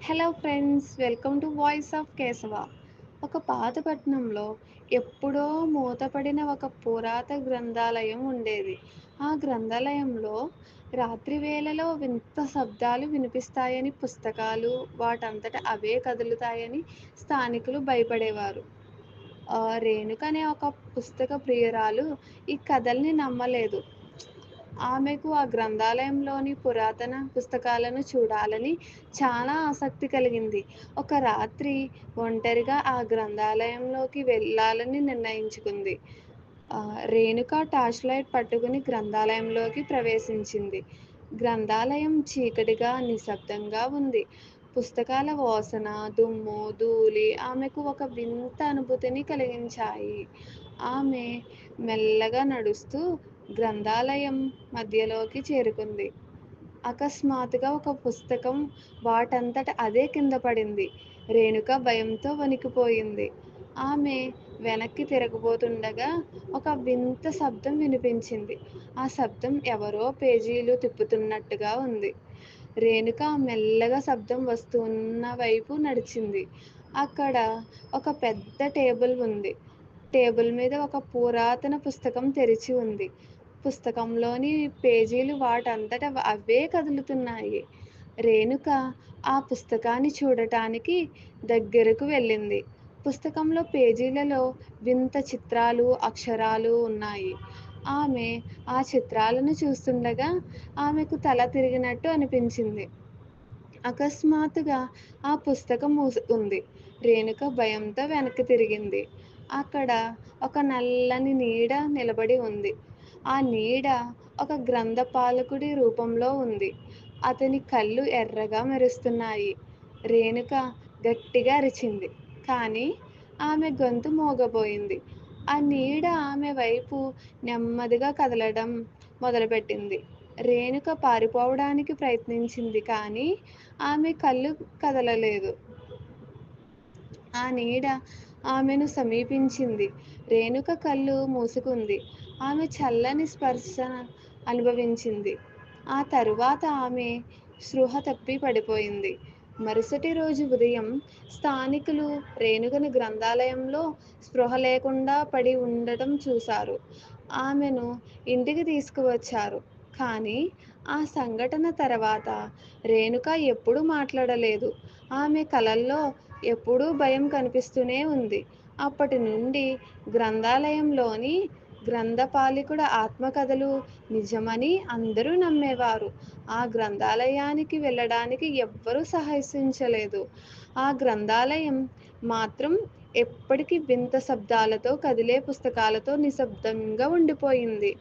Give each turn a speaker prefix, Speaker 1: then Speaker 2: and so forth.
Speaker 1: Hello friends, welcome to voice of Keshava. ఒక పాత పట్టణంలో ఎప్పుడో మూతపడిన ఒక పురాతన గ్రంథాలయం ఉండేది. ఆ గ్రంథాలయంలో రాత్రి వేళలో వింత శబ్దాలు వినిపిస్తాయని, పుస్తకాలు వాటంతట అవే కదులుతాయని స్థానికులు భయపడేవారు. రేణుక అనే ఒక పుస్తక ప్రియురాలు ఈ కథల్ని నమ్మలేదు. ఆమెకు ఆ గ్రంథాలయంలోని పురాతన పుస్తకాలను చూడాలని చాలా ఆసక్తి కలిగింది. ఒక రాత్రి ఒంటరిగా ఆ గ్రంథాలయంలోకి వెళ్ళాలని నిర్ణయించుకుంది. రేణుక టార్చ్ లైట్ పట్టుకుని గ్రంథాలయంలోకి ప్రవేశించింది. గ్రంథాలయం చీకటిగా, నిశ్శబ్దంగా ఉంది. పుస్తకాల వాసన, దుమ్ము, ధూళి ఆమెకు ఒక వింత అనుభూతిని కలిగించాయి. ఆమె మెల్లగా నడుస్తూ గ్రంథాలయం మధ్యలోకి చేరుకుంది. అకస్మాత్తుగా ఒక పుస్తకం వాటంతట అదే కింద పడింది. రేణుక భయంతో వణికిపోయింది. ఆమె వెనక్కి తిరగబోతుండగా ఒక వింత శబ్దం వినిపించింది. ఆ శబ్దం ఎవరో పేజీలు తిప్పుతున్నట్టుగా ఉంది. రేణుక మెల్లగా శబ్దం వస్తున్న వైపు నడిచింది. అక్కడ ఒక పెద్ద టేబుల్ ఉంది. టేబుల్ మీద ఒక పురాతన పుస్తకం తెరిచి ఉంది. పుస్తకంలోని పేజీలు వాటంతట అవే కదులుతున్నాయి. రేణుక ఆ పుస్తకాన్ని చూడటానికి దగ్గరకు వెళ్ళింది. పుస్తకంలో పేజీలలో వింత చిత్రాలు, అక్షరాలు ఉన్నాయి. ఆమె ఆ చిత్రాలను చూస్తుండగా ఆమెకు తల తిరిగినట్టు అనిపించింది. అకస్మాత్తుగా ఆ పుస్తకం మూసుకుంది. రేణుక భయంతో వెనక్కి తిరిగింది. అక్కడ ఒక నల్లని నీడ నిలబడి ఉంది. ఆ నీడ ఒక గ్రంథపాలకుడి రూపంలో ఉంది. అతని కళ్ళు ఎర్రగా మెరుస్తున్నాయి. రేణుక గట్టిగా అరిచింది. కానీ ఆమె గొంతు మూగబోయింది. ఆ నీడ ఆమె వైపు నెమ్మదిగా కదలడం మొదలుపెట్టింది. రేణుక పారిపోవడానికి ప్రయత్నించింది, కానీ ఆమె కళ్ళు కదలలేదు. ఆ నీడ ఆమెను సమీపించింది. రేణుక కళ్ళు మూసుకుంది. ఆమె చల్లని స్పర్శ అనుభవించింది. ఆ తరువాత ఆమె స్పృహ తప్పి పడిపోయింది. మరుసటి రోజు ఉదయం స్థానికులు రేణుకను గ్రంథాలయంలో స్పృహ లేకుండా పడి ఉండటం చూశారు. ఆమెను ఇంటికి తీసుకువచ్చారు. కానీ ఆ సంఘటన తర్వాత రేణుక ఎప్పుడూ మాట్లాడలేదు. ఆమె కలల్లో ఎప్పుడూ భయం కనిపిస్తూనే ఉంది. అప్పటి నుండి గ్రంథాలయంలోని గ్రంథపాలకుడి ఆత్మకథలు నిజమని అందరూ నమ్మేవారు. ఆ గ్రంథాలయానికి వెళ్ళడానికి ఎవ్వరూ సాహసించలేదు. ఆ గ్రంథాలయం మాత్రం ఎప్పటికీ వింత శబ్దాలతో, కదిలే పుస్తకాలతో నిశ్శబ్దంగా ఉండిపోయింది.